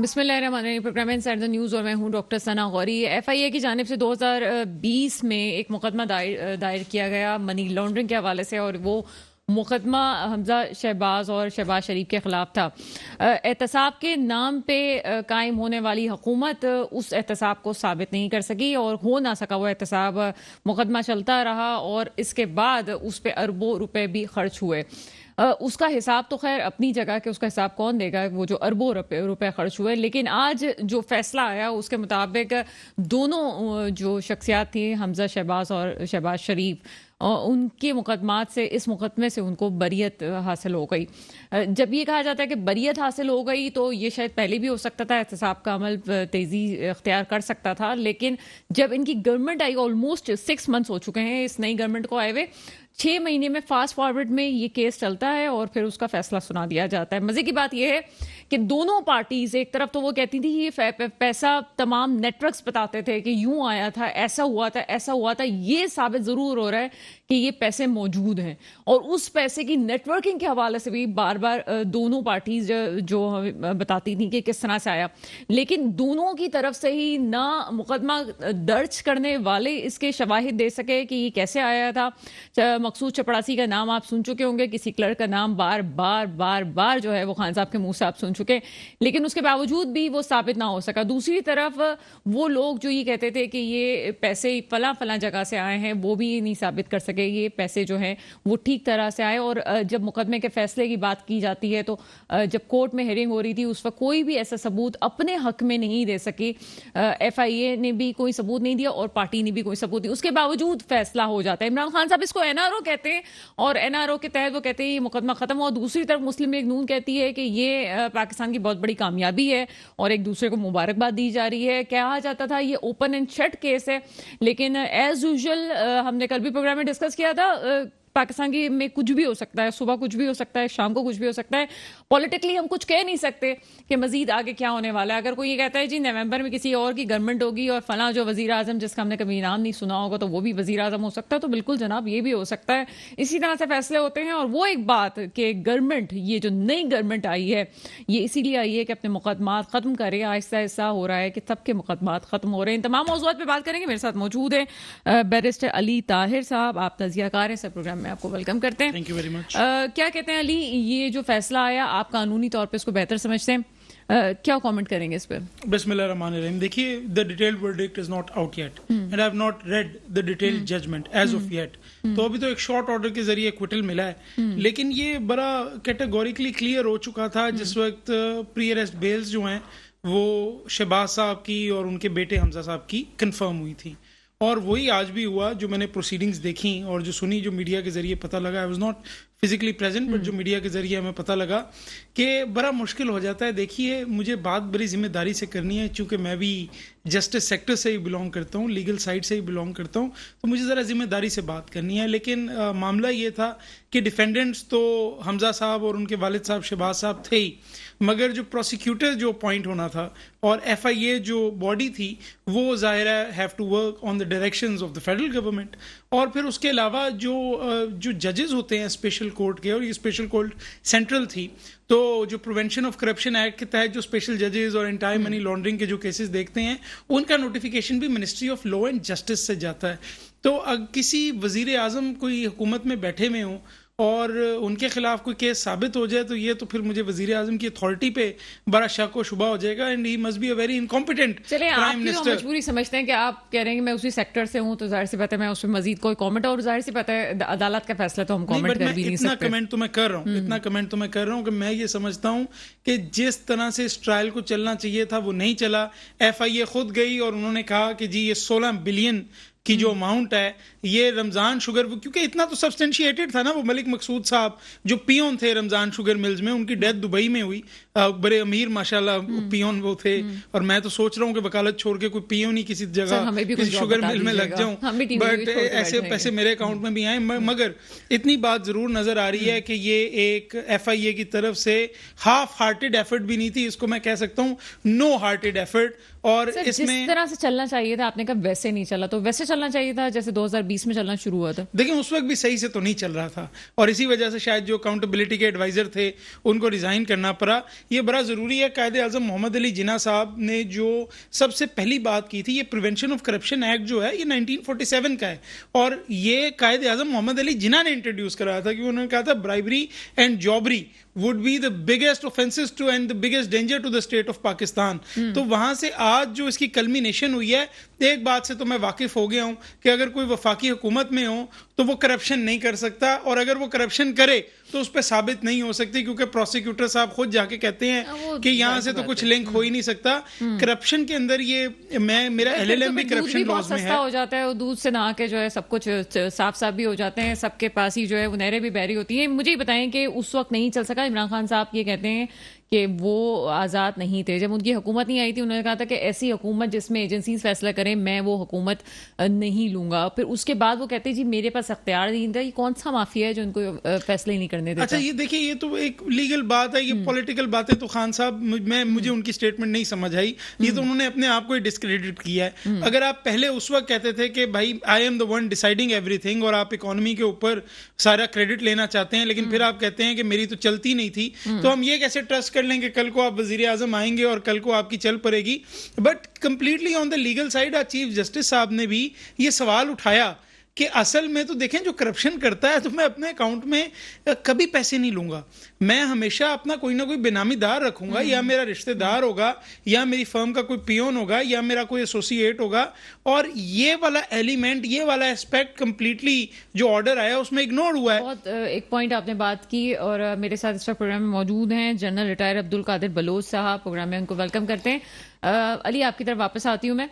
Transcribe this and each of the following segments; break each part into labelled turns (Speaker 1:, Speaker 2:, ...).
Speaker 1: بسم اللہ الرحمن الرحیم، پروگرام انسائیڈ دی نیوز اور میں ہوں ڈاکٹر ثنا غوری۔ ایف آئی اے کی جانب سے 2020 میں ایک مقدمہ دائر کیا گیا منی لانڈرنگ کے حوالے سے، اور وہ مقدمہ حمزہ شہباز اور شہباز شریف کے خلاف تھا۔ احتساب کے نام پہ قائم ہونے والی حکومت اس احتساب کو ثابت نہیں کر سکی اور ہو نہ سکا وہ احتساب، مقدمہ چلتا رہا اور اس کے بعد اس پہ اربوں روپے بھی خرچ ہوئے۔ اس کا حساب تو خیر اپنی جگہ کہ اس کا حساب کون دے گا، وہ جو اربوں روپے خرچ ہوئے، لیکن آج جو فیصلہ آیا اس کے مطابق دونوں جو شخصیات تھیں، حمزہ شہباز اور شہباز شریف، ان کے مقدمات سے، اس مقدمے سے ان کو بریت حاصل ہو گئی۔ جب یہ کہا جاتا ہے کہ بریت حاصل ہو گئی تو یہ شاید پہلے بھی ہو سکتا تھا، احتساب کا عمل تیزی اختیار کر سکتا تھا، لیکن جب ان کی گورنمنٹ آئی، آلموسٹ 6 منتھس ہو چکے ہیں اس نئی گورنمنٹ کو آئے ہوئے، 6 مہینے میں فاسٹ فارورڈ میں یہ کیس چلتا ہے اور پھر اس کا فیصلہ سنا دیا جاتا ہے۔ مزے کی بات یہ ہے کہ دونوں پارٹیز، ایک طرف تو وہ کہتی تھی یہ پیسہ تمام نیٹ ورکس بتاتے تھے کہ یوں آیا تھا، ایسا ہوا تھا، ایسا ہوا تھا، یہ ثابت ضرور ہو رہا ہے کہ یہ پیسے موجود ہیں، اور اس پیسے کی نیٹ ورکنگ کے حوالے سے بھی بار بار دونوں پارٹیز جو بتاتی تھیں کہ کس طرح سے آیا، لیکن دونوں کی طرف سے ہی نہ مقدمہ درج کرنے والے اس کے شواہد دے سکے کہ یہ کیسے آیا تھا۔ مقصود چپڑاسی کا نام آپ سن چکے ہوں گے، کسی کلرک کا نام بار بار جو ہے وہ خان صاحب کے منہ سے آپ سن چکے، لیکن اس کے باوجود بھی وہ ثابت نہ ہو سکا۔ دوسری طرف وہ لوگ جو یہ کہتے تھے کہ یہ پیسے فلاں جگہ سے آئے ہیں، وہ بھی نہیں ثابت کر سکے یہ پیسے جو ہیں وہ ٹھیک طرح سے آئے۔ اور جب مقدمے کے فیصلے کی بات کی جاتی ہے تو جب کورٹ میں ہیئرنگ ہو رہی تھی اس وقت کوئی بھی ایسا ثبوت اپنے حق میں نہیں دے سکی، ایف آئی اے نے بھی کوئی ثبوت نہیں دیا اور پارٹی نے بھی کوئی ثبوت نہیں، اس کے باوجود فیصلہ ہو جاتا ہے۔ عمران خان صاحب اس کو این آر او کہتے ہیں اور این آر او کے تحت وہ کہتے ہیں یہ مقدمہ ختم ہوا۔ دوسری طرف مسلم لیگ نون کہتی ہے کہ یہ پاکستان کی بہت بڑی کامیابی ہے اور ایک دوسرے کو مبارکباد دی جا رہی ہے۔ کہا جاتا تھا یہ اوپن اینڈ شٹ کیس ہے، لیکن ایز یوزول ہم نے کل بھی پروگرام میں ڈسکس کیا تھا، پاکستان کی میں کچھ بھی ہو سکتا ہے، صبح کچھ بھی ہو سکتا ہے، شام کو کچھ بھی ہو سکتا ہے، پولیٹیکلی ہم کچھ کہہ نہیں سکتے کہ مزید آگے کیا ہونے والا ہے۔ اگر کوئی یہ کہتا ہے جی نومبر میں کسی اور کی گورنمنٹ ہوگی اور فلاں جو وزیر اعظم جس کا ہم نے کبھی نام نہیں سنا ہوگا تو وہ بھی وزیر اعظم ہو سکتا ہے، تو بالکل جناب یہ بھی ہو سکتا ہے، اسی طرح سے فیصلے ہوتے ہیں۔ اور وہ ایک بات کہ گورنمنٹ، یہ جو نئی گورنمنٹ آئی ہے یہ اسی لیے آئی ہے کہ اپنے مقدمات ختم کرے، آہستہ آہستہ ہو رہا ہے کہ سب کے مقدمات ختم ہو رہے ہیں۔ ان تمام موضوعات پہ بات کریں گے، میرے ساتھ موجود ہیں بیرسٹر علی طاہر صاحب، آپ تجزیہ کار ہیں، سر پروگرام میں آپ کو ویلکم کرتے ہیں۔
Speaker 2: Thank you very much.
Speaker 1: کیا کہتے ہیں علی، یہ جو فیصلہ آیا آپ قانونی طور پہ اس کو بہتر سمجھتے ہیں، کیا کامنٹ کریں گے اس پہ؟
Speaker 2: بسم اللہ الرحمن الرحیم۔ دیکھیے the detailed verdict is not out yet and I have not read the detailed judgment as of yet. تو ابھی تو ایک شارٹ آرڈر کے ذریعے ایکویٹل ملا ہے، لیکن یہ بڑا کیٹیگوریکلی کلیئر ہو چکا تھا جس وقت پری اریسٹ بیلز جو ہیں وہ شہباز صاحب کی اور ان کے بیٹے حمزہ صاحب کی کنفرم ہوئی تھی، اور وہی آج بھی ہوا۔ جو میں نے پروسیڈنگز دیکھی اور جو سنی، جو میڈیا کے ذریعے پتہ لگا، I was not physically present but جو میڈیا کے ذریعے ہمیں پتہ لگا کہ بڑا مشکل ہو جاتا ہے۔ دیکھیے مجھے بات بڑی ذمہ داری سے کرنی ہے، چونکہ میں بھی جسٹس سیکٹر سے ہی بلانگ کرتا ہوں، لیگل سائڈ سے ہی بلانگ کرتا ہوں، تو مجھے ذرا ذمہ داری سے بات کرنی ہے۔ لیکن معاملہ یہ تھا کہ ڈیفینڈنٹس تو حمزہ صاحب اور ان کے والد صاحب شہباز صاحب تھے ہی، مگر جو پروسیکیوٹر جو اپوائنٹ ہونا تھا اور ایف آئی اے جو باڈی تھی وہ ظاہر ہے have to work on the directions of the federal government, اور پھر اس کے علاوہ جو ججز ہوتے ہیں اسپیشل کورٹ کے، اور یہ اسپیشل کورٹ سینٹرل تھی، تو جو پریونشن آف کرپشن ایکٹ کے تحت جو اسپیشل ججز اور انٹائی منی لانڈرنگ کے جو کیسز دیکھتے ہیں ان کا نوٹیفیکیشن بھی ministry of law and justice سے جاتا ہے۔ تو کسی وزیر اعظم کوئی حکومت میں بیٹھے ہوئے ہوں اور ان کے خلاف کوئی کیس ثابت ہو جائے تو یہ تو پھر مجھے وزیر اعظم کی اتھارٹی پہ بڑا شک و شبہ ہو جائے گا، and he must be a very incompetent prime minister.
Speaker 1: چلیں، مجبوری سمجھتے ہیں کہ آپ کہہ رہے ہیں کہ میں اسی سیکٹر سے ہوں تو ظاہر سی بات ہے میں اس پہ مزید کوئی کامنٹ، اور ظاہر سی بات ہے عدالت کا فیصلہ تو ہم کامنٹ کر بھی نہیں سکتے۔
Speaker 2: اتنا کمنٹ تو میں کر رہا ہوں کہ میں یہ سمجھتا ہوں کہ جس طرح سے اس ٹرائل کو چلنا چاہیے تھا وہ نہیں چلا۔ ایف آئی اے خود گئی اور انہوں نے کہا کہ جی یہ 16 بلین کی جو اماؤنٹ ہے یہ رمضان شوگر، کیونکہ اتنا تو سبسٹینشیٹڈ تھا نا، وہ ملک مقصود صاحب جو پیون تھے رمضان شوگر ملز میں، ان کی ڈیتھ دبئی میں ہوئی، بڑے امیر ماشاءاللہ پیون وہ تھے، اور میں تو سوچ رہا ہوں کہ وکالت چھوڑ کے کوئی پیون ہی کسی جگہ کسی شوگر مل میں لگ جاؤں، بٹ ایسے پیسے میرے اکاؤنٹ میں بھی آئیں۔ مگر اتنی بات ضرور نظر آ رہی ہے کہ یہ ایک ایف آئی اے کی طرف سے ہاف ہارٹیڈ ایفرٹ بھی نہیں تھی، اس کو میں کہہ سکتا ہوں نو ہارٹیڈ ایفرٹ، اور اس میں
Speaker 1: جس طرح سے چلنا چاہیے تھا آپ نے کہا ویسے نہیں چلا، تو ویسے چلنا چاہیے تھا جیسے 2020 میں چلنا شروع ہوا تھا؟
Speaker 2: دیکھیں اس وقت بھی صحیح سے تو نہیں چل رہا تھا اور اسی وجہ سے شاید جو اکاؤنٹیبلٹی کے ایڈوائزر تھے ان کو ریزائن کرنا پڑا. یہ بڑا ضروری ہے. قائد اعظم محمد علی جناح صاحب نے جو سب سے پہلی بات کی تھی, یہ پریونشن آف کرپشن ایکٹ جو ہے یہ 1947 کا ہے اور یہ قائد اعظم محمد علی جناح نے انٹروڈیوس کرایا تھا, کہ انہوں نے کہا تھا bribery and jobbery would be the biggest offenses to and the biggest danger to the state of Pakistan. تو وہاں سے آج جو اس کی کلمینیشن ہوئی ہے, ایک بات سے تو میں واقف ہو گیا ہوں کہ اگر کوئی وفاقی حکومت میں ہو تو وہ کرپشن نہیں کر سکتا, اور اگر وہ کرپشن کرے تو اس پہ ثابت نہیں ہو سکتی, کیونکہ پروسیکیوٹر صاحب خود جا کے کہتے ہیں کہ یہاں سے تو کچھ لنک ہو ہی نہیں سکتا. کرپشن کے اندر یہ میرا LLM بھی کرپشن لاز میں ہے.
Speaker 1: ہو جاتا ہے, دودھ سے نہا کے جو ہے سب کچھ صاف صاف بھی ہو جاتے ہیں, سب کے پاس ہی جو ہے وہ نہریں بھی بہری ہوتی ہیں. مجھے بتائیں کہ اس وقت نہیں چل سکا. عمران خان صاحب یہ کہتے ہیں کہ وہ آزاد نہیں تھے جب ان کی حکومت نہیں آئی تھی. انہوں نے کہا تھا کہ ایسی حکومت جس میں ایجنسیز فیصلہ کریں میں وہ حکومت نہیں لوں گا. پھر اس کے بعد وہ کہتے ہیں جی میرے پاس اختیار نہیں تھا. یہ کون سا مافیا ہے جو ان کو فیصلے نہیں کرنے دیتا؟
Speaker 2: اچھا یہ دیکھیے, یہ تو ایک لیگل بات ہے, یہ پولیٹیکل باتیں تو خان صاحب مجھے ان کی سٹیٹمنٹ نہیں سمجھ آئی. یہ تو انہوں نے اپنے آپ کو ہی ڈسکریڈٹ کیا ہے. اگر آپ پہلے اس وقت کہتے تھے کہ بھائی I am the one deciding every thing, اور آپ اکانومی کے اوپر سارا کریڈٹ لینا چاہتے ہیں, لیکن پھر آپ کہتے ہیں کہ میری تو چلتی نہیں تھی, تو ہم یہ کیسے ٹرسٹ کر لیں کہ کل کو آپ وزیر اعظم آئیں گے اور کل کو آپ کی چل پڑے گی. But completely on the legal side chief justice صاحب نے بھی یہ سوال اٹھایا کہ اصل میں تو دیکھیں جو کرپشن کرتا ہے تو میں اپنے اکاؤنٹ میں کبھی پیسے نہیں لوں گا, میں ہمیشہ اپنا کوئی نہ کوئی بینامی دار رکھوں گا, یا میرا رشتہ دار ہوگا, یا میری فرم کا کوئی پیون ہوگا, یا میرا کوئی ایسوسیٹ ہوگا, اور یہ والا ایلیمنٹ, یہ والا اسپیکٹ کمپلیٹلی جو آرڈر آیا اس میں اگنور ہوا ہے.
Speaker 1: بہت ایک پوائنٹ آپ نے بات کی, اور میرے ساتھ اس وقت پروگرام میں موجود ہیں جنرل ریٹائر عبد القادر بلوچ صاحب. پروگرام میں ان کو ویلکم کرتے ہیں. علی آپ کی طرف واپس آتی ہوں میں.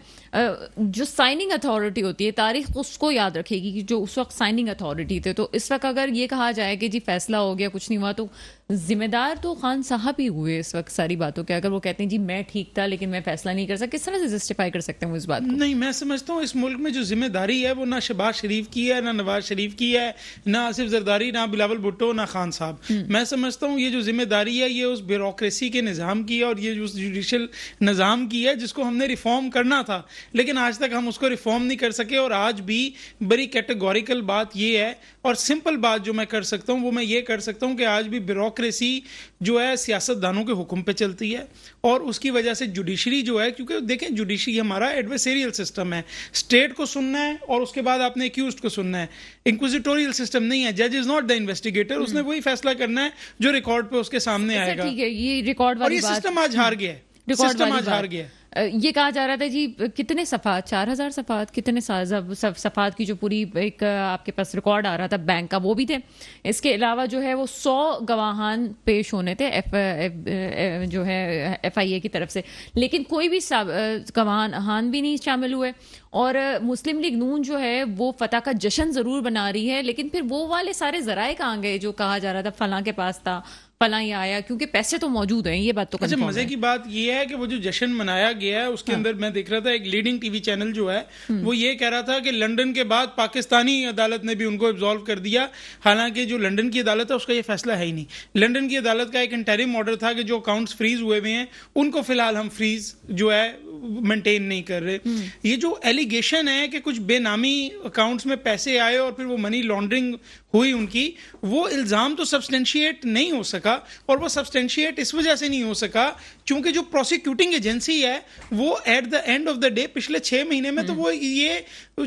Speaker 1: جو سائننگ اتھارٹی ہوتی ہے, تاریخ اس کو یاد رکھے گی کہ جو اس وقت سائننگ اتھارٹی تھے, تو اس وقت اگر یہ کہا جائے کہ جی فیصلہ ہو گیا کچھ نہیں ہوا, تو ذمہ دار تو خان صاحب ہی ہوئے اس وقت ساری باتوں کے. اگر وہ کہتے ہیں جی میں ٹھیک تھا لیکن میں فیصلہ نہیں کر سکتا, کس طرح سے جسٹیفائی کر سکتے ہیں وہ اس بات کو؟
Speaker 2: نہیں, میں سمجھتا ہوں اس ملک میں جو ذمہ داری ہے وہ نہ شہباز شریف کی ہے, نہ نواز شریف کی ہے, نہ آصف زرداری, نہ بلاول بھٹو, نہ خان صاحب. میں سمجھتا ہوں یہ جو ذمہ داری ہے یہ اس بیوروکریسی کے نظام کی ہے, اور یہ جو جوڈیشل نظام کی ہے جس کو ہم نے ریفارم کرنا تھا, لیکن آج تک ہم اس کو ریفارم نہیں کر سکے. اور آج بھی بڑی کیٹیگوریکل بات یہ ہے, اور سمپل بات جو میں کر سکتا ہوں وہ میں یہ کر سکتا ہوں کہ آج بھی بیوروکریسی جو ہے سیاست دانوں کے حکم پہ چلتی ہے, اور اس کی وجہ سے جوڈیشری جو ہے, کیونکہ دیکھیں جوڈیشری ہمارا ایڈویسریل سسٹم ہے, اسٹیٹ کو سننا ہے اور اس کے بعد آپ نے ایکیوزڈ کو سننا ہے. انکوزیٹوریل سسٹم نہیں ہے, جج از ناٹ دا انویسٹیگیٹر, اس نے وہی فیصلہ کرنا ہے جو ریکارڈ پہ اس کے سامنے آئے گا.
Speaker 1: ٹھیک ہے, یہ ریکارڈ والی
Speaker 2: اور یہ سسٹم آج ہار گیا ہے, سسٹم آج ہار گیا ہے.
Speaker 1: یہ کہا جا رہا تھا جی کتنے صفحات, 4000 صفحات, کتنے صفحات کی جو پوری ایک آپ کے پاس ریکارڈ آ رہا تھا بینک کا, وہ بھی تھے. اس کے علاوہ جو ہے وہ 100 گواہان پیش ہونے تھے جو ہے FIA کی طرف سے, لیکن کوئی بھی گواہان بھی نہیں شامل ہوئے. اور مسلم لیگ نون جو ہے وہ فتح کا جشن ضرور بنا رہی ہے, لیکن پھر وہ والے سارے ذرائع کہاں گئے جو کہا جا رہا تھا فلاں کے پاس تھا, فلاں یہ آیا, کیونکہ پیسے تو موجود ہیں. یہ بات تو
Speaker 2: اچھا, مزے کی بات یہ ہے کہ وہ جو جشن منایا گیا ہے اس کے اندر میں دیکھ رہا تھا ایک لیڈنگ ٹی وی چینل جو ہے وہ یہ کہہ رہا تھا کہ لنڈن کے بعد پاکستانی عدالت نے بھی ان کو ایبزالو کر دیا, حالانکہ جو لنڈن کی عدالت ہے اس کا یہ فیصلہ ہے ہی نہیں. لنڈن کی عدالت کا ایک انٹرم آرڈر تھا کہ جو اکاؤنٹس فریز ہوئے ہوئے ہیں ان کو فی الحال ہم فریز جو ہے مینٹین نہیں کر رہے. یہ جو ایلیگیشن ہے کہ کچھ بے نامی اکاؤنٹس میں پیسے آئے اور پھر وہ منی لانڈرنگ ہوئی ان کی, وہ الزام تو سبسٹینشیٹ نہیں ہو سکا, اور وہ سبسٹینشیٹ اس وجہ سے نہیں ہو سکا کیونکہ جو پروسیکیوٹنگ ایجنسی ہے وہ at the end of the day پچھلے 6 مہینے میں تو وہ یہ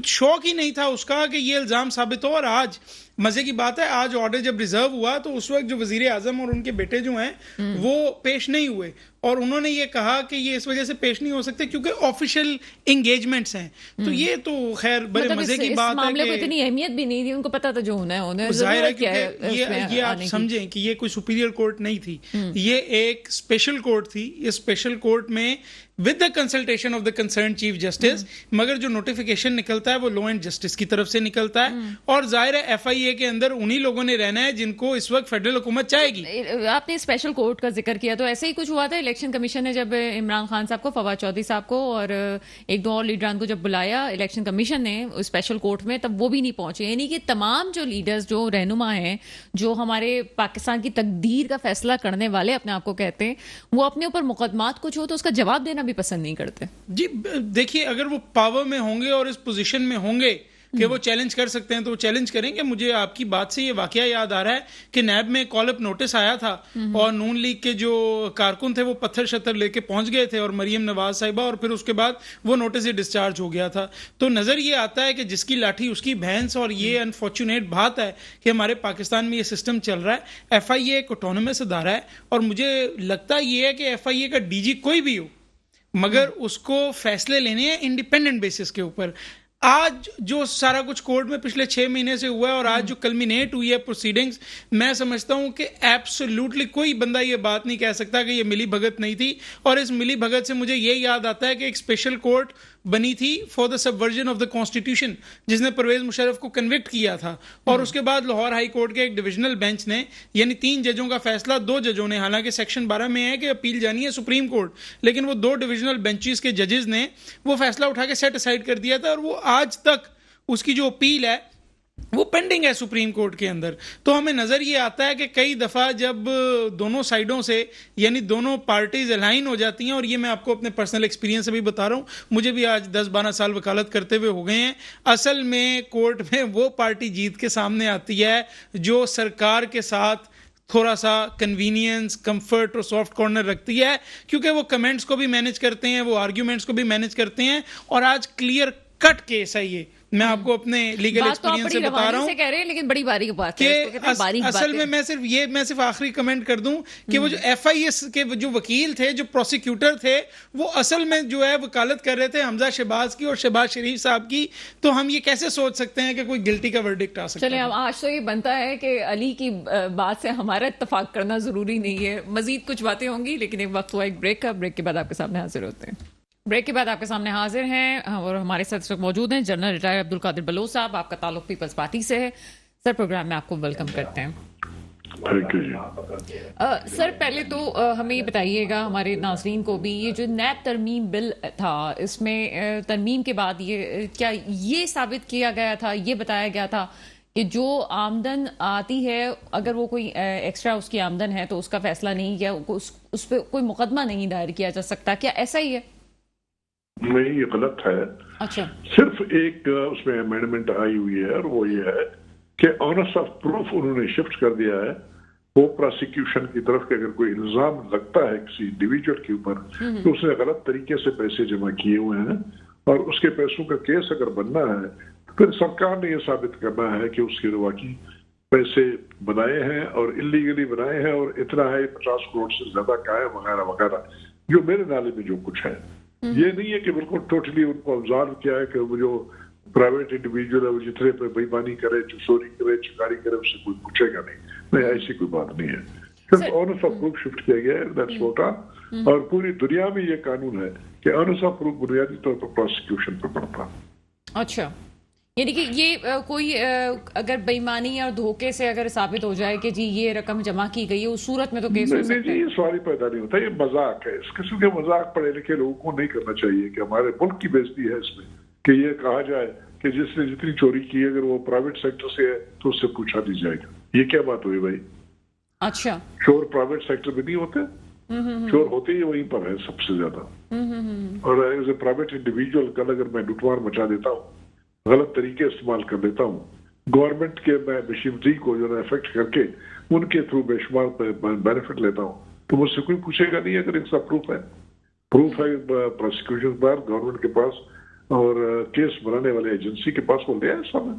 Speaker 2: شوق ہی نہیں تھا اس کا کہ یہ الزام ثابت ہو. اور آج مزے کی بات ہے, آج آرڈر جب ریزرو ہوا تو اس وقت جو وزیر اعظم اور ان کے بیٹے جو ہیں وہ پیش نہیں ہوئے, اور انہوں نے یہ کہا کہ یہ اس وجہ سے پیش نہیں ہو سکتے کیونکہ آفیشیل انگیجمنٹس ہیں. تو یہ تو خیر بڑے مزے کی بات ہے,
Speaker 1: معاملے کو اتنی اہمیت بھی نہیں تھی, ان کو پتا تھا جو ہونا ہے
Speaker 2: ظاہر ہے, کیونکہ یہ آپ سمجھیں کہ یہ کوئی سپیریئر کورٹ نہیں تھی, یہ ایک اسپیشل کورٹ تھی. یہ اسپیشل کورٹ میں with the consultation of the concern chief justice, مگر جو نوٹیفیکیشن نکلتا ہے وہ لا اینڈ جسٹس کی طرف سے نکلتا ہے, اور ظاہر ہے FIA کے اندر انہی لوگوں نے رہنا ہے جن کو اس وقت فیڈرل حکومت چاہے گی.
Speaker 1: آپ نے اسپیشل کورٹ کا ذکر کیا, تو ایسے ہی کچھ ہوا تھا. الیکشن کمیشن نے جب عمران خان صاحب کو, فواد چودھری صاحب کو اور 1-2 اور لیڈران کو جب بلایا الیکشن کمیشن نے اسپیشل کورٹ میں, تب وہ بھی نہیں پہنچے. یعنی کہ تمام جو لیڈرز, جو رہنما ہیں, جو ہمارے پاکستان کی تقدیر کا فیصلہ کرنے والے اپنے آپ کو کہتے ہیں, وہ اپنے اوپر مقدمات کچھ ہو تو اس کا جواب دینا بھی بھی پسند نہیں کرتے.
Speaker 2: جی دیکھیے اگر وہ پاور میں ہوں گے اور اس پوزیشن میں ہوں گے کہ وہ چیلنج کر سکتے ہیں تو وہ چیلنج کریں گے. مجھے آپ کی بات سے یہ واقعہ یاد آ رہا ہے کہ نیب میں کال اپ نوٹس آیا تھا اور نون لیگ کے جو کارکن تھے وہ پتھر شتر لے کے پہنچ گئے تھے اور مریم نواز صاحبہ, اور پھر اس کے بعد وہ نوٹس ہی ڈسچارج ہو گیا تھا. تو نظر یہ آتا ہے کہ جس کی لاٹھی اس کی بھینس, اور یہ انفارچونیٹ بات ہے کہ ہمارے پاکستان میں یہ سسٹم چل رہا ہے. ایف آئی اے ایک آٹونومس ادارہ ہے اور مجھے لگتا یہ ہے کہ ایف آئی اے کا ڈی جی کوئی بھی ہو مگر اس کو فیصلے لینے ہیں انڈیپینڈنٹ بیسس کے اوپر. آج جو سارا کچھ کورٹ میں پچھلے 6 مہینے سے ہوا ہے اور آج جو کلمینیٹ ہوئی ہے پروسیڈنگز, میں سمجھتا ہوں کہ ایبسولوٹلی کوئی بندہ یہ بات نہیں کہہ سکتا کہ یہ ملی بھگت نہیں تھی. اور اس ملی بھگت سے مجھے یہ یاد آتا ہے کہ ایک اسپیشل کورٹ بنی تھی for the subversion of the constitution جس نے پرویز مشرف کو کنوکٹ کیا تھا, اور اس کے بعد لاہور ہائی کورٹ کے ایک ڈویژنل بینچ نے, یعنی 3 ججوں کا فیصلہ 2 ججوں نے, حالانکہ سیکشن 12 میں ہے کہ اپیل جانی ہے سپریم کورٹ, لیکن وہ 2 ڈویژنل بینچز کے ججز نے وہ فیصلہ اٹھا کے سیٹ اسائڈ کر دیا تھا, اور وہ آج تک اس کی جو اپیل ہے وہ پینڈنگ ہے سپریم کورٹ کے اندر. تو ہمیں نظر یہ آتا ہے کہ کئی دفعہ جب دونوں سائڈوں سے یعنی دونوں پارٹیز الائن ہو جاتی ہیں, اور یہ میں آپ کو اپنے پرسنل ایکسپیرینس سے بھی بتا رہا ہوں, مجھے بھی آج 10-12 سال وکالت کرتے ہوئے ہو گئے ہیں, اصل میں کورٹ میں وہ پارٹی جیت کے سامنے آتی ہے جو سرکار کے ساتھ تھوڑا سا کنوینئنس, کمفرٹ اور سافٹ کارنر رکھتی ہے, کیونکہ وہ کمنٹس کو بھی مینیج کرتے ہیں, وہ آرگیومنٹس کو بھی مینیج کرتے ہیں. اور آج کلیئر کٹ کیس ہے یہ, میں آپ کو اپنے لیگل ایکسپیرینس سے بتا رہا ہوں
Speaker 1: کہہ رہے ہیں, لیکن بڑی باریک بات ہے
Speaker 2: کہ اصل میں میں صرف آخری کمنٹ کر دوں کہ وہ جو ایف آئی ایس کے جو وکیل تھے, جو پروسیکیوٹر تھے, وہ اصل میں جو ہے وکالت کر رہے تھے حمزہ شہباز کی اور شہباز شریف صاحب کی. تو ہم یہ کیسے سوچ سکتے ہیں کہ کوئی گلٹی کا ورڈکٹ آ سکتا ہے؟
Speaker 1: چلیں اب آج تو یہ بنتا ہے کہ علی کی بات سے ہمارا اتفاق کرنا ضروری نہیں ہے, مزید کچھ باتیں ہوں گی, لیکن ایک وقت ہوا ایک بریک کا. بریک کے بعد آپ کے سامنے حاضر ہوتے ہیں. بریک کے بعد آپ کے سامنے حاضر ہیں اور ہمارے ساتھ موجود ہیں جنرل ریٹائر عبدالقادر بلوچ صاحب. آپ کا تعلق پیپلز پارٹی سے ہے. سر پروگرام میں آپ کو ویلکم کرتے ہیں. سر پہلے تو ہمیں یہ بتائیے گا ہمارے ناظرین کو بھی, یہ جو نیب ترمیم بل تھا اس میں ترمیم کے بعد کیا یہ ثابت کیا گیا تھا, یہ بتایا گیا تھا کہ جو آمدن آتی ہے اگر وہ کوئی ایکسٹرا اس کی آمدن ہے تو اس کا فیصلہ نہیں کیا, اس پہ کوئی مقدمہ نہیں دائر کیا جا سکتا, کیا ایسا ہی ہے؟
Speaker 3: نہیں, یہ غلط ہے.
Speaker 1: اچھا, صرف
Speaker 3: ایک اس میں امینڈمنٹ آئی ہوئی ہے اور وہ یہ ہے کہ آنرس آف پروف انہوں نے شفٹ کر دیا ہے وہ پروسیکیوشن کی طرف کہ اگر کوئی الزام لگتا ہے کسی انڈیویجول کے اوپر تو اس نے غلط طریقے سے پیسے جمع کیے ہوئے ہیں اور اس کے پیسوں کا کیس اگر بننا ہے تو پھر سرکار نے یہ ثابت کرنا ہے کہ اس کے واقعی پیسے بنائے ہیں اور انلیگلی بنائے ہیں اور اتنا ہے 50 کروڑ سے زیادہ کا ہے وغیرہ وغیرہ, جو میرے نالے میں جو کچھ ہے. یہ نہیں ہے کہ بالکل ٹوٹلی ان کو آبزارو کیا ہے کہ وہ جو پرائیویٹ انڈیویجول ہے وہ جتنے پہ بےایمانی کرے, چوری کرے, چکاری کرے, اس سے کوئی پوچھے گا نہیں, ایسی کوئی بات نہیں ہے. صرف آنرس آف پروف شفٹ کیا گیا ہے, دیٹس واٹ آل. اور پوری دنیا میں یہ قانون ہے کہ آنرس آف پروف بنیادی طور پر پروسیکیوشن پہ پڑتا.
Speaker 1: اچھا, یعنی کہ یہ کوئی اگر بےایمانی اور دھوکے سے اگر ثابت ہو جائے کہ جی یہ رقم جمع کی گئی ہے اس صورت میں تو کیس ہو سکتا ہے.
Speaker 3: نہیں, یہ سوال ہی پیدا نہیں ہوتا, یہ مذاق ہے. اس قسم کے مذاق پڑھے لکھے لوگوں کو نہیں کرنا چاہیے کہ ہمارے ملک کی بےزتی ہے اس میں کہ یہ کہا جائے کہ جس نے جتنی چوری کی اگر وہ پرائیویٹ سیکٹر سے ہے تو اس سے پوچھا نہیں جائے گا. یہ کیا بات ہوئی بھائی؟
Speaker 1: اچھا,
Speaker 3: چور پرائیویٹ سیکٹر میں نہیں ہوتے, چور ہوتے ہی وہیں پر ہے سب سے زیادہ. اور ایز اے پرائیویٹ انڈیویجول کل اگر میں لوٹمار مچا دیتا ہوں, غلط طریقے استعمال کر لیتا ہوں, گورنمنٹ کے میں مشینری کو جو ہے افیکٹ کر کے ان کے تھرو بے شمار بینیفٹ لیتا ہوں تو مجھ سے کوئی پوچھے گا نہیں اگر اس کا پروف ہے پروسیکیوشن پر گورنمنٹ کے پاس اور کیس بنانے والے ایجنسی کے پاس وہ لے آئے سامنے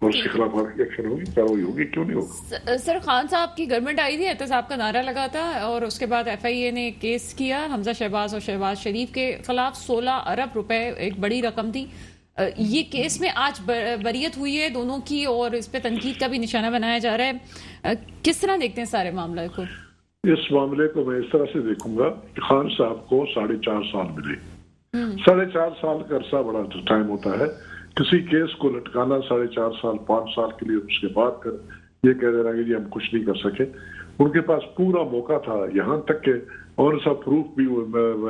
Speaker 3: اور اس کے خلاف ایکشن ہوگی, کارروائی ہوگی, کیوں نہیں ہوگا.
Speaker 1: سر خان صاحب کی گورنمنٹ آئی تھی, احتساب کا نعرہ لگا تھا اور اس کے بعد ایف آئی اے نے کیس کیا حمزہ شہباز اور شہباز شریف کے خلاف. 16 ارب روپے ایک بڑی رقم تھی. یہ کیس میں آج بریت ہوئی ہے دونوں کی اور اس پہ تنقید کا بھی نشانہ بنایا جا رہا ہے. کس طرح دیکھتے ہیں سارے معاملے کو؟
Speaker 3: اس معاملے کو میں اس طرح سے دیکھوں گا کہ خان صاحب کو 4.5 سال ملے. 4.5 سال کا عرصہ بڑا ٹائم ہوتا ہے. کسی کیس کو لٹکانا 4.5 سال 5 سال کے لیے اس کے بعد کر یہ کہہ دینا کہ جی ہم کچھ نہیں کر سکے. ان کے پاس پورا موقع تھا, یہاں تک کہ اور سا پروف بھی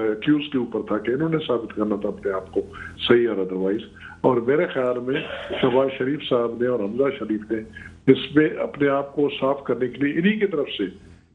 Speaker 3: ایکیوز کے اوپر تھا کہ انہوں نے ثابت کرنا تھا اپنے آپ کو صحیح اور ادروائز. اور میرے خیال میں شہباز شریف صاحب نے اور حمزہ شریف نے اس میں اپنے آپ کو صاف کرنے کے لیے انہی کی طرف سے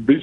Speaker 3: 10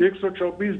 Speaker 3: 124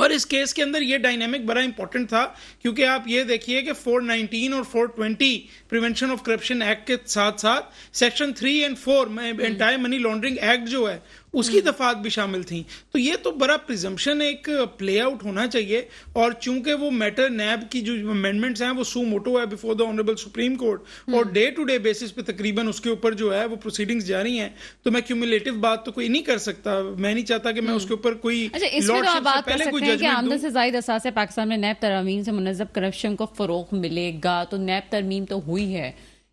Speaker 2: اور اس کیس کے اندر یہ ڈائنامک بڑا امپورٹنٹ تھا کیونکہ آپ یہ دیکھیے کہ 419 اور 420 پریونشن آف کرپشن ایکٹ کے ساتھ ساتھ سیکشن 3 اور 4 میں انٹائر منی لانڈرنگ ایکٹ جو ہے اس کی دفعات بھی شامل تھیں. تو یہ تو بڑا پریزمپشن ایک پلے آؤٹ ہونا چاہیے. اور چونکہ وہ میٹر نیب کی جو امینڈمنٹس ہیں وہ سو موٹو ہے before the honourable supreme court اور ڈے ٹو ڈے بیسس پہ تقریباً اس کے اوپر جو ہے وہ پروسیڈنگز جاری ہیں, تو میں کیومولیٹو بات تو کوئی نہیں کر سکتا. میں نہیں چاہتا کہ میں اس کے اوپر کوئی
Speaker 1: کہ آمدن سے زائد اثاثے پاکستان میں نیب ترامیم سے منظم کرپشن کو فروغ ملے گا. تو نیب ترمیم تو ہوئی ہے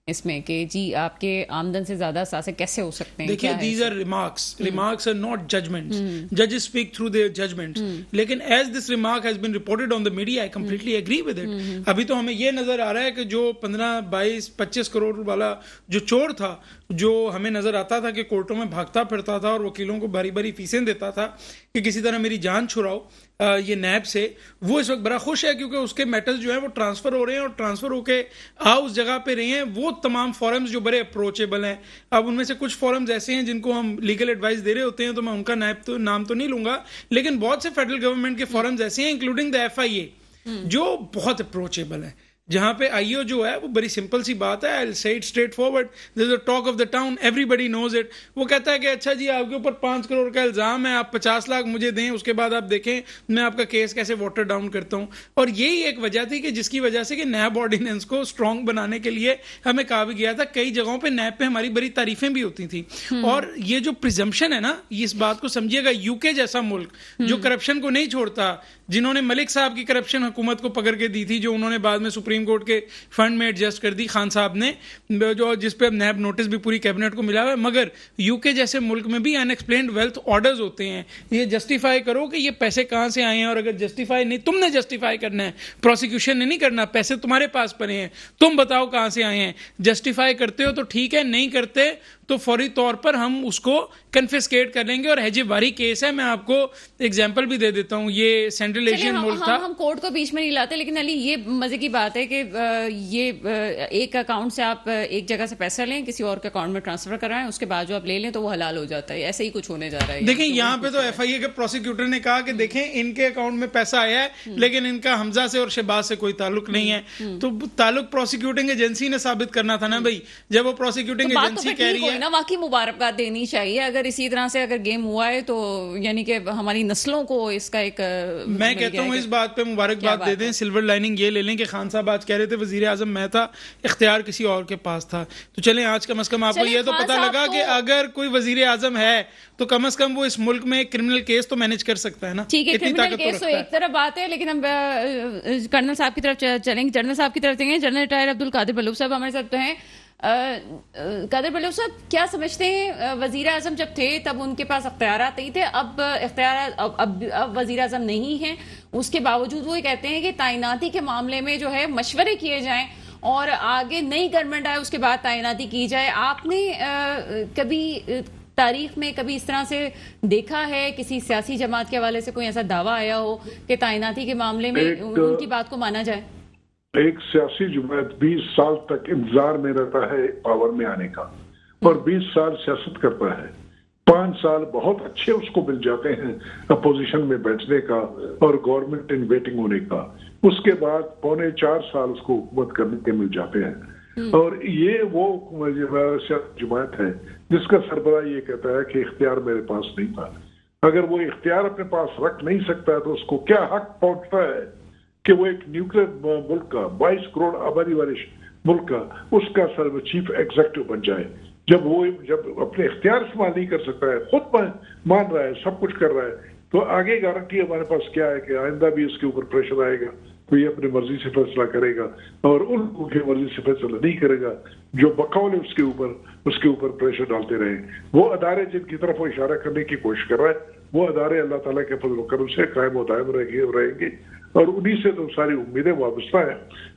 Speaker 1: اس میں کہ جی آپ کے آمدن سے زیادہ اثاثے کیسے ہو سکتے ہیں.
Speaker 2: دیکھیے these are remarks are not judgments. Judges speak through their judgments. لیکن as this remark has been reported on the media, I completely agree with it. ابھی تو ہمیں یہ نظر آ رہا ہے کہ جو 15, 22, 25 کروڑ والا جو چور تھا, جو ہمیں نظر آتا تھا کہ کورٹوں میں بھاگتا پھرتا تھا اور وکیلوں کو بھاری بھاری فیسیں دیتا تھا کہ کسی طرح میری جان چھڑاؤ یہ نیب سے, وہ اس وقت بڑا خوش ہے کیونکہ اس کے میٹرز جو ہیں وہ ٹرانسفر ہو رہے ہیں اور ٹرانسفر ہو کے اس جگہ پہ رہے ہیں. وہ تمام فورمز جو بڑے اپروچیبل ہیں, اب ان میں سے کچھ فورمز ایسے ہیں جن کو ہم لیگل ایڈوائس دے رہے ہوتے ہیں, تو میں ان کا نام تو نہیں لوں گا, لیکن بہت سے فیڈرل گورنمنٹ کے فورمز ایسے ہیں انکلوڈنگ دا FIA جو بہت اپروچیبل ہیں, جہاں پہ آئی او جو ہے وہ بڑی سمپل سی بات ہے, I'll say it straightforward, there's a talk of the town, everybody knows it. وہ کہتا ہے کہ اچھا جی آپ کے اوپر 5 کروڑ کا الزام ہے, آپ 50 لاکھ مجھے دیں, اس کے بعد آپ دیکھیں میں آپ کا کیس کیسے واٹر ڈاؤن کرتا ہوں. اور یہی ایک وجہ تھی کہ جس کی وجہ سے کہ نیب آرڈیننس کو اسٹرانگ بنانے کے لیے ہمیں کہا بھی گیا تھا. کئی جگہوں پہ نیب پہ ہماری بڑی تعریفیں بھی ہوتی تھیں. اور یہ جو پریزمپشن ہے نا, اس بات کو سمجھیے گا, UK جیسا ملک جو کرپشن کو نہیں چھوڑتا, جنہوں نے ملک صاحب کی کرپشن حکومت کو پکڑ کے دی تھی, جو انہوں نے بعد میں سپریم کورٹ کے فنڈ میں ایڈجسٹ کر دی خان صاحب نے, جو جس پہ نیب نوٹس بھی پوری کیبنٹ کو ملا ہوا ہے. مگر UK جیسے ملک میں بھی ان ایکسپلینڈ ویلتھ آرڈرز ہوتے ہیں. یہ جسٹیفائی کرو کہ یہ پیسے کہاں سے آئے ہیں, اور اگر جسٹیفائی نہیں, تم نے جسٹیفائی کرنا ہے, پروسیکیوشن نے نہیں کرنا. پیسے تمہارے پاس پڑے ہیں, تم بتاؤ کہاں سے آئے ہیں. جسٹیفائی کرتے ہو تو ٹھیک ہے, نہیں کرتے تو فوری طور پر ہم اس کو کنفسکیٹ کر لیں گے. اور حجی باری کیس ہے, میں آپ کو ایگزامپل بھی دے دیتا ہوں. یہ سینٹرل ایشین ملک تھا,
Speaker 1: ہم کورٹ کو بیچ میں نہیں لاتے, لیکن علی یہ مزے کی بات ہے کہ یہ ایک اکاؤنٹ سے آپ ایک جگہ سے پیسہ لیں, کسی اور کے اکاؤنٹ میں ٹرانسفر کرائیں, اس کے بعد جو آپ لے لیں تو وہ حلال ہو جاتا ہے. ایسے ہی کچھ ہونے جا رہا ہے.
Speaker 2: دیکھیں یہاں پہ تو FIA کے پروسیکیوٹر نے کہا کہ دیکھیں ان کے اکاؤنٹ میں پیسہ آیا ہے, لیکن ان کا حمزہ سے اور شہباز سے کوئی تعلق نہیں ہے. تو تعلق پروسیکیوٹنگ ایجنسی نے ثابت کرنا تھا نا بھائی. جب وہ پروسیکیوٹنگ ایجنسی کہہ رہی ہے
Speaker 1: نا, واقعی مبارکباد دینی چاہیے. اگر اسی طرح سے اگر گیم ہوا ہے تو یعنی کہ ہماری نسلوں کو اس کا ایک,
Speaker 2: میں کہتا ہوں اس بات پہ مبارکباد دے دیں. سلور لائننگ یہ لے لیں کہ خان صاحب آج کہہ رہے تھے وزیر اعظم میں تھا, اختیار کسی اور کے پاس تھا. تو چلیں آج کم از کم آپ کو یہ تو پتہ لگا کہ اگر کوئی وزیر اعظم ہے تو کم از کم وہ اس ملک میں ایک کرمنل کیس تو مینیج کر سکتا ہے نا.
Speaker 1: ٹھیک ہے, کرمنل کیس تو ایک طرف بات ہے, لیکن ہم کرنل صاحب کی طرف چلیں گے. جنرل صاحب کی طرف دیں گے. جنرل ریٹائر عبدالقادر بلوچ صاحب ہمارے ساتھ تو ہیں. قادر بلوچ صاحب, کیا سمجھتے ہیں وزیر اعظم جب تھے تب ان کے پاس اختیارات نہیں تھے, اب اختیارات اب وزیر اعظم نہیں ہیں, اس کے باوجود وہ کہتے ہیں کہ تعیناتی کے معاملے میں جو ہے مشورے کیے جائیں اور آگے نئی گورنمنٹ آئے اس کے بعد تعیناتی کی جائے. آپ نے کبھی تاریخ میں کبھی اس طرح سے دیکھا ہے کسی سیاسی جماعت کے حوالے سے کوئی ایسا دعویٰ آیا ہو کہ تعیناتی کے معاملے میں ان کی بات کو مانا جائے؟
Speaker 3: ایک سیاسی جماعت 20 سال تک انتظار میں رہتا ہے پاور میں آنے کا, اور 20 سال سیاست کرتا ہے. 5 سال بہت اچھے اس کو مل جاتے ہیں اپوزیشن میں بیٹھنے کا اور گورنمنٹ ان ویٹنگ ہونے کا. اس کے بعد 3.25 سال اس کو حکومت کرنے کے مل جاتے ہیں. اور یہ وہ سیاسی جماعت ہے جس کا سربراہ یہ کہتا ہے کہ اختیار میرے پاس نہیں تھا. اگر وہ اختیار اپنے پاس رکھ نہیں سکتا ہے تو اس کو کیا حق پہنچتا ہے کہ وہ ایک نیوکلیر ملک کا 22 کروڑ آبادی والے ملک کا اس کا چیف ایگزیکٹو بن جائے, جب اپنے اختیار استعمال نہیں کر سکتا ہے, خود مان رہا ہے, سب کچھ کر رہا ہے, تو آگے گارنٹی ہمارے پاس کیا ہے کہ آئندہ بھی اس کے اوپر پریشر آئے گا تو یہ اپنی مرضی سے فیصلہ کرے گا, اور ان کی مرضی سے فیصلہ نہیں کرے گا جو بقول اس کے اوپر پریشر ڈالتے رہے. وہ ادارے جن کی طرف وہ اشارہ کرنے کی کوشش کر رہا ہے, وہ ادارے اللہ تعالیٰ کے فضل و کرم سے قائم و دائم رہیں گے, اور انہی سے تو ساری امیدیں وابستہ ہیں.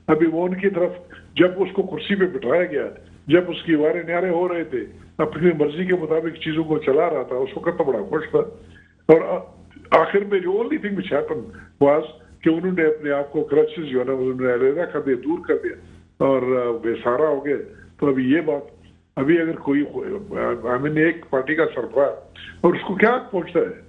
Speaker 3: ابھی وہ ان کی طرف جب اس کو کرسی پہ بٹھایا گیا, جب اس کی وارے نیارے ہو رہے تھے, اپنی مرضی کے مطابق چیزوں کو چلا رہا تھا, اس وقت تو بڑا خوش تھا. اور آخر میں جو only thing which happened was کہ انہوں نے اپنے آپ کو کرچز جو ہے نا انہوں نے علیحدہ کر دیا, دور کر دیا اور بے سہارا ہو گئے. تو ابھی یہ بات, ابھی اگر کوئی ایک پارٹی کا سربراہ اور اس کو کیا پہنچتا ہے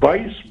Speaker 3: 22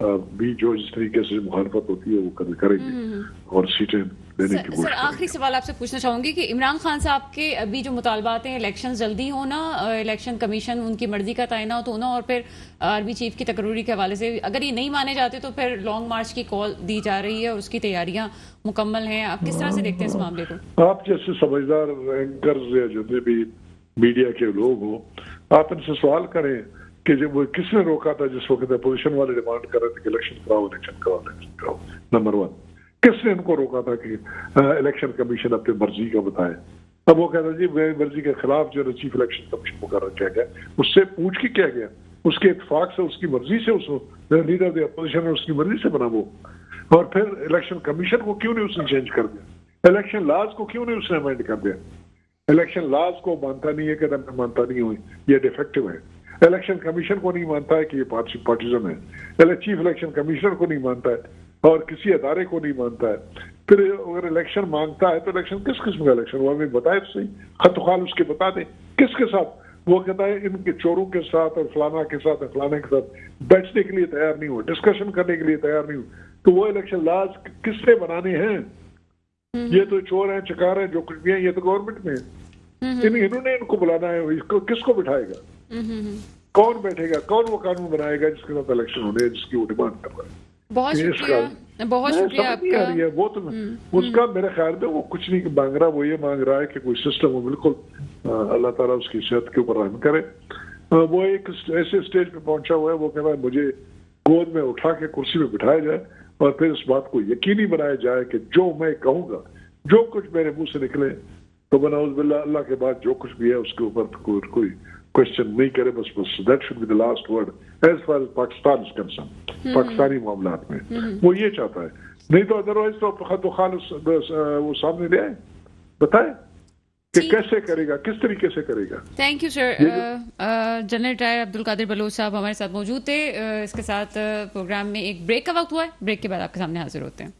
Speaker 3: بھی جو اس طریقے سے مخالفت ہوتی ہے وہ کریں گے اور سیٹیں دینے کی کوشش
Speaker 1: سر آخری سوال آپ سے پوچھنا چاہوں گی کہ عمران خان صاحب کے ابھی جو مطالبات ہیں الیکشن جلدی ہونا، الیکشن کمیشن ان کی مرضی کا تعینات ہونا، اور پھر آرمی چیف کی تقرری کے حوالے سے اگر یہ نہیں مانے جاتے تو پھر لانگ مارچ کی کال دی جا رہی ہے اور اس کی تیاریاں مکمل ہیں، آپ کس طرح سے دیکھتے ہیں اس معاملے کو؟
Speaker 3: آپ جیسے سمجھدار اینکرز یا جتنے بھی میڈیا کے لوگ ہوں، آپ ان سے سوال کریں کہ جب وہ کس نے روکا تھا جس وقت اپوزیشن والے ڈیمانڈ کر رہے تھے کہ الیکشن کراؤ، نمبر 1 کس نے ان کو روکا تھا کہ الیکشن کمیشن اپنی مرضی کا بتائے؟ اب وہ کہتا جی میری مرضی کے خلاف جو چیف الیکشن کمیشن مقرر کیا گیا اس سے پوچھ کے کیا گیا، اس کے اتفاق سے اس کی مرضی سے اس لیڈر دی اپوزیشن اس کی مرضی سے بنا وہ، اور پھر الیکشن کمیشن کو کیوں نہیں اس نے چینج کر دیا، الیکشن لاز کو کیوں نہیں اس نے امینڈ کر دیا؟ الیکشن لاز کو مانتا نہیں ہے کہ میں مانتا نہیں ہوں یہ ڈیفیکٹو ہے، الیکشن کمیشن کو نہیں مانتا ہے کہ یہ پارٹیزم ہے، چیف الیکشن کمیشنر کو نہیں مانتا ہے اور کسی ادارے کو نہیں مانتا ہے، پھر اگر الیکشن مانگتا ہے تو الیکشن کس قسم کا الیکشن وہ ہمیں بتائے تو صحیح، خط و خال اس کے بتا دیں کس کے ساتھ، وہ کہتا ہے ان کے چوروں کے ساتھ اور فلانا کے ساتھ اور فلانے کے ساتھ بیٹھنے کے لیے تیار نہیں ہو، ڈسکشن کرنے کے لیے تیار نہیں ہو، تو وہ الیکشن لاز کس نے بنانے ہیں؟ یہ تو چور ہیں چکار ہیں جو کچھ بھی ہیں یہ تو گورنمنٹ میں ہے، انہوں نے ان کو بلانا ہے، کس کو بٹھائے گا، کون بیٹھے گا، کون وہ قانون بنائے گا جس کے ساتھ الیکشن ہونے جس کی وہ ڈیمانڈ کر رہا ہے؟
Speaker 1: بہت شکریہ آپ کا۔
Speaker 3: وہ تو اس کا میرے خیال میں وہ کچھ نہیں مانگ رہا، وہ یہ مانگ رہا ہے کہ کوئی سسٹم ہو، بالکل اللہ تعالیٰ اس کی صحت کے اوپر رحم کرے۔ وہ ایک ایسے اسٹیج پہ پہنچا ہوا ہے، وہ کہہ رہا ہے مجھے گود میں اٹھا کے کرسی میں بٹھایا جائے اور پھر اس بات کو یقینی بنایا جائے کہ جو میں کہوں گا جو کچھ میرے منہ سے نکلے تو بنعوذ باللہ اللہ کے بعد جو کچھ بھی ہے اس کے اوپر کوئی کوشچن نہیں کرے، بس that should be the last word as far as Pakistan is concern, Pakistani معاملات میں وہ یہ چاہتا ہے، نہیں تو ادروائز تو خط و خال وہ سامنے لے آئے، بتائے کہ کیسے کرے گا، کس طریقے سے کرے گا۔
Speaker 1: Thank you sir. General retired Abdul Qadir Baloch صاحب ہمارے ساتھ موجود تھے۔ اس کے ساتھ پروگرام میں ایک بریک کا وقت ہوا ہے، بریک کے بعد آپ کے سامنے حاضر ہوتے ہیں۔